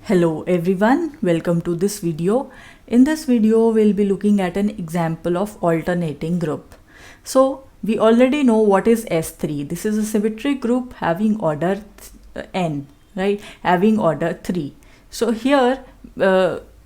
Hello everyone, welcome to this video. In this video, we'll be looking at an example of alternating group. So we already know what is S3. This is a symmetric group having order n, right? Having order 3. So here,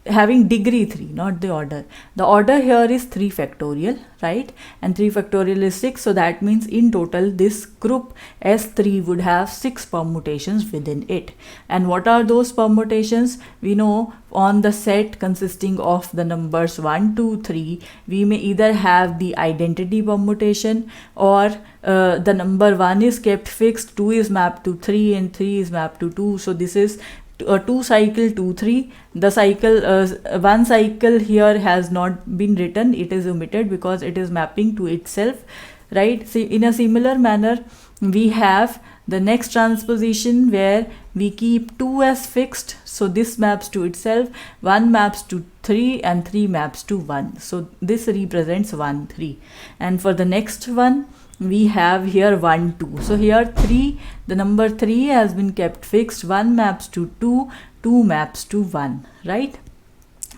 having degree 3, not the order. The order here is 3 factorial, right? And 3 factorial is 6. So that means in total this group S3 would have 6 permutations within it. And what are those permutations? We know on the set consisting of the numbers 1, 2, 3, we may either have the identity permutation or the number 1 is kept fixed, 2 is mapped to 3 and 3 is mapped to 2. So this is a 2 cycle 2 3. The cycle one cycle here has not been written, it is omitted because it is mapping to itself, right? So in a similar manner we have the next transposition where we keep 2 as fixed, so this maps to itself, 1 maps to 3 and 3 maps to 1, so this represents 1 3. And for the next one we have here 1 2. So here 3, the number 3 has been kept fixed, 1 maps to 2, 2 maps to 1, right?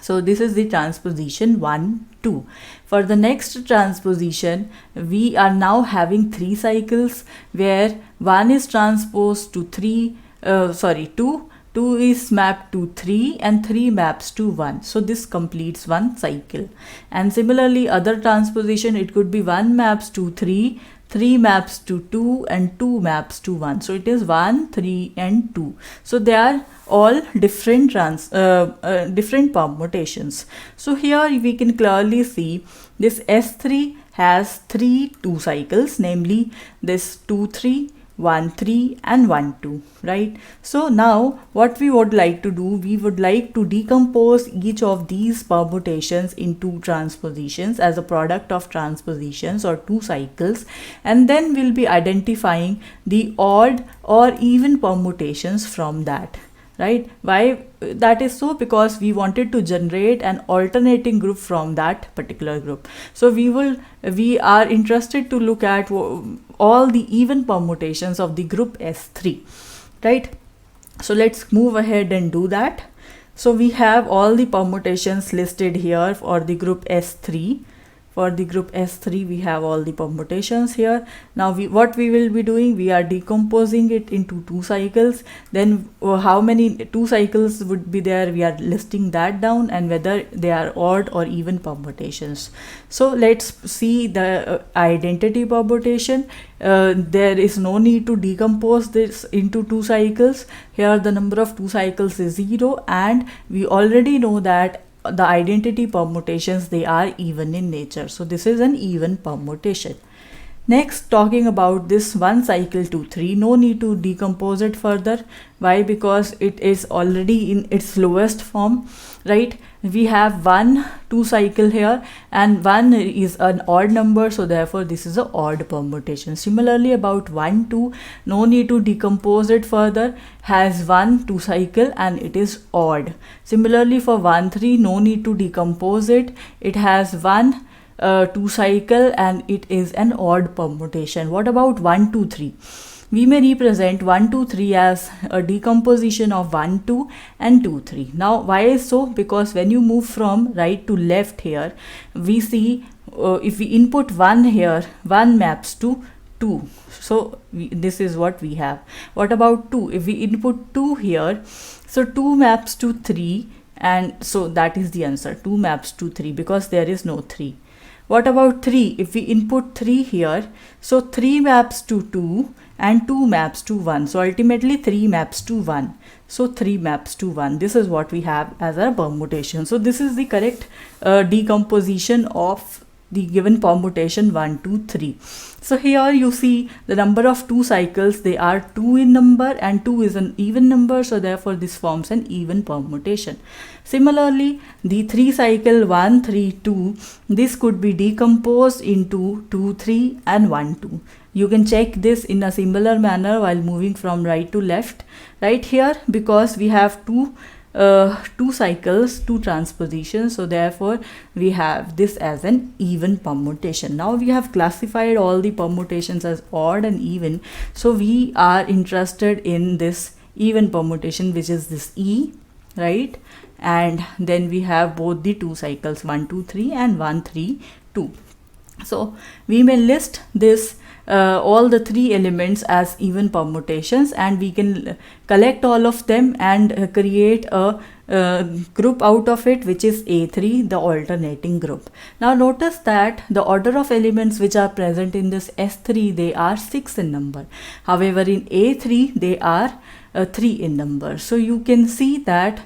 So this is the transposition 1 2. For the next transposition we are now having 3 cycles where 1 is transposed to 2 is mapped to 3 and 3 maps to 1. So this completes one cycle. And similarly other transposition, it could be 1 maps to 3, 3 maps to 2 and 2 maps to 1. So it is 1, 3 and 2. So they are all different different permutations. So here we can clearly see this S3 has 3 2 cycles, namely this 2 3, 1 3 and 1 2, right? So now what we would like to do, we would like to decompose each of these permutations into transpositions as a product of transpositions or 2 cycles, and then we'll be identifying the odd or even permutations from that, right? Why that is so? Because we wanted to generate an alternating group from that particular group. So we are interested to look at all the even permutations of the group S3, right? So let's move ahead and do that. So we have all the permutations listed here for the group S3. For the group S3 we have all the permutations here. Now what we will be doing, we are decomposing it into 2 cycles. Then how many 2 cycles would be there, we are listing that down, and whether they are odd or even permutations. So let's see the identity permutation. There is no need to decompose this into 2 cycles. Here the number of 2 cycles is 0, and we already know that the identity permutations, they are even in nature. So this is an even permutation. Next, talking about this 1 cycle 2 3, no need to decompose it further. Why? Because it is already in its lowest form, right? We have 1 2 cycle here, and 1 is an odd number, so therefore this is an odd permutation. Similarly about 1 2, no need to decompose it further, has 1 2 cycle and it is odd. Similarly for 1 3, no need to decompose it, it has 1 2 cycle and it is an odd permutation. What about 1 2 3? We may represent 1 2 3 as a decomposition of 1 2 and 2 3. Now why is so? Because when you move from right to left here, we see if we input 1 here, 1 maps to 2. So this is what we have. What about 2? If we input 2 here, so 2 maps to 3, and so that is the answer. 2 maps to 3 because there is no 3. What about 3? If we input 3 here, so 3 maps to 2 and 2 maps to 1. So ultimately 3 maps to 1. So 3 maps to 1. This is what we have as our permutation. So this is the correct decomposition of the given permutation 1 2 3. So here you see the number of 2 cycles, they are 2 in number and 2 is an even number, so therefore this forms an even permutation. Similarly the 3 cycle 1 3 2, this could be decomposed into 2 3 and 1 2. You can check this in a similar manner while moving from right to left, right here, because we have 2 cycles, 2 transpositions, so therefore we have this as an even permutation. Now we have classified all the permutations as odd and even, so we are interested in this even permutation, which is this E, right? And then we have both the 2 cycles, 1 2 3 and 1 3 2. So we may list this all the 3 elements as even permutations, and we can collect all of them and create a group out of it, which is A3, the alternating group. Now notice that the order of elements which are present in this S3, they are 6 in number. However, in A3 they are 3 in number. So you can see that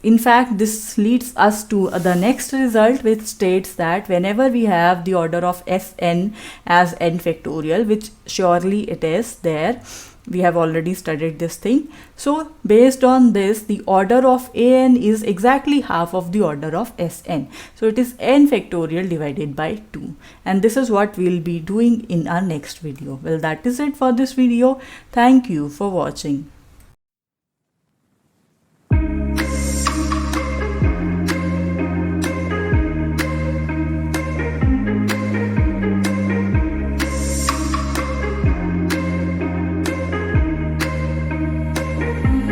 in fact this leads us to the next result, which states that whenever we have the order of Sn as n factorial, which surely it is there, we have already studied this thing. So based on this, the order of An is exactly half of the order of Sn. So it is n factorial divided by 2. And this is what we'll be doing in our next video. Well, that is it for this video. Thank you for watching.